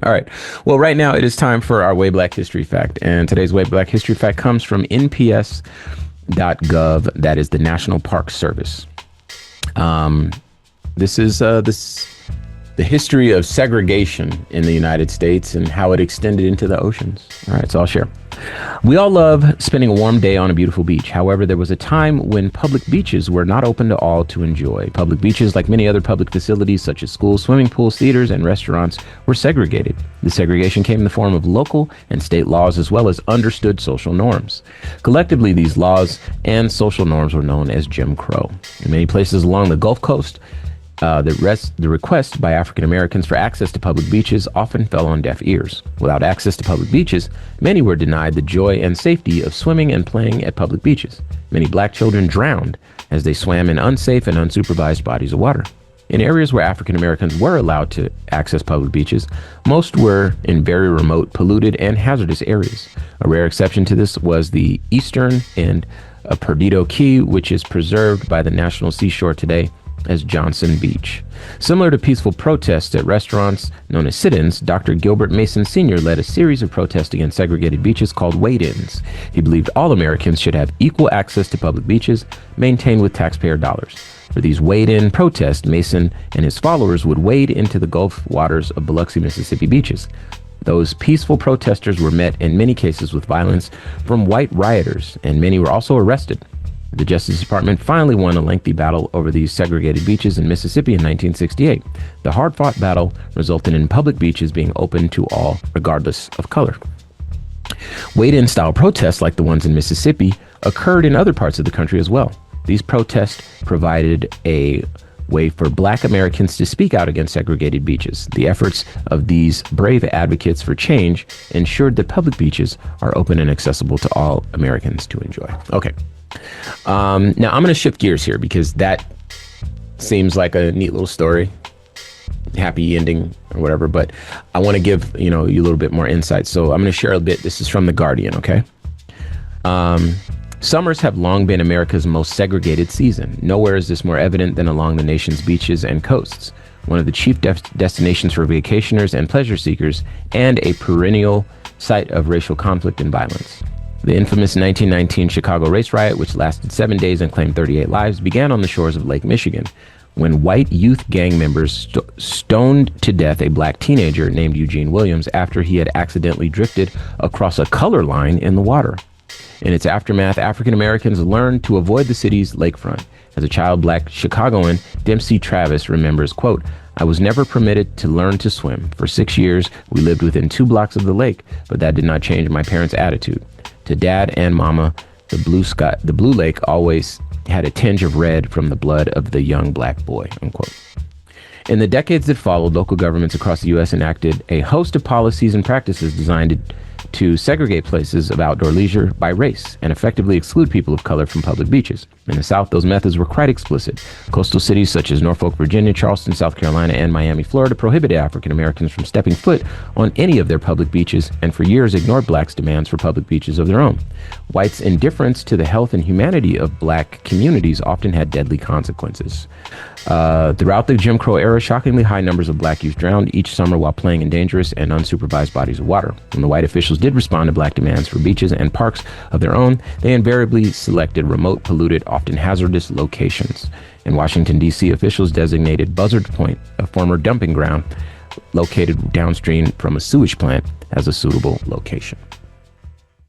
All right. Well, right now it is time for our Way Black History Fact. And today's Way Black History Fact comes from NPS.gov. That is the National Park Service. This is the history of segregation in the United States and how it extended into the oceans. All right, so I'll share. We all love spending a warm day on a beautiful beach. However, there was a time when public beaches were not open to all to enjoy. Public beaches, like many other public facilities such as schools, swimming pools, theaters, and restaurants, were segregated. The segregation came in the form of local and state laws as well as understood social norms. Collectively, these laws and social norms were known as Jim Crow. In many places along the Gulf Coast, the request by African Americans for access to public beaches often fell on deaf ears. Without access to public beaches, many were denied the joy and safety of swimming and playing at public beaches. Many black children drowned as they swam in unsafe and unsupervised bodies of water. In areas where African Americans were allowed to access public beaches, most were in very remote, polluted, and hazardous areas. A rare exception to this was the eastern end of Perdido Key, which is preserved by the National Seashore today as Johnson Beach. Similar to peaceful protests at restaurants known as sit-ins, Dr. Gilbert Mason Sr. led a series of protests against segregated beaches called wade-ins. He believed all Americans should have equal access to public beaches, maintained with taxpayer dollars. For these wade-in protests, Mason and his followers would wade into the Gulf waters of Biloxi, Mississippi beaches. Those peaceful protesters were met in many cases with violence from white rioters, and many were also arrested. The Justice Department finally won a lengthy battle over these segregated beaches in Mississippi in 1968. The hard-fought battle resulted in public beaches being open to all, regardless of color. Wade-in style protests like the ones in Mississippi occurred in other parts of the country as well. These protests provided a way for Black Americans to speak out against segregated beaches. The efforts of these brave advocates for change ensured that public beaches are open and accessible to all Americans to enjoy. Okay. Now I'm going to shift gears here because that seems like a neat little story, happy ending or whatever, but I want to give, you a little bit more insight. So I'm going to share a bit. This is from The Guardian. Okay. Summers have long been America's most segregated season. Nowhere is this more evident than along the nation's beaches and coasts, one of the chief destinations for vacationers and pleasure seekers, and a perennial site of racial conflict and violence. The infamous 1919 Chicago race riot, which lasted 7 days and claimed 38 lives, began on the shores of Lake Michigan, when white youth gang members stoned to death a black teenager named Eugene Williams after he had accidentally drifted across a color line in the water. In its aftermath, African Americans learned to avoid the city's lakefront. As a child black Chicagoan, Dempsey Travis remembers, quote, "I was never permitted to learn to swim. For 6 years, we lived within 2 blocks of the lake, but that did not change my parents' attitude. To Dad and Mama, the blue lake always had a tinge of red from the blood of the young black boy," unquote. In the decades that followed, local governments across the U.S. enacted a host of policies and practices designed to segregate places of outdoor leisure by race and effectively exclude people of color from public beaches. In the South, those methods were quite explicit. Coastal cities such as Norfolk, Virginia, Charleston, South Carolina, and Miami, Florida prohibited African Americans from stepping foot on any of their public beaches and for years ignored blacks' demands for public beaches of their own. Whites' indifference to the health and humanity of black communities often had deadly consequences. Throughout the Jim Crow era, shockingly high numbers of black youth drowned each summer while playing in dangerous and unsupervised bodies of water. When the white officials did respond to black demands for beaches and parks of their own, they invariably selected remote, polluted, often hazardous locations. In Washington, D.C., officials designated Buzzard Point, a former dumping ground located downstream from a sewage plant, as a suitable location.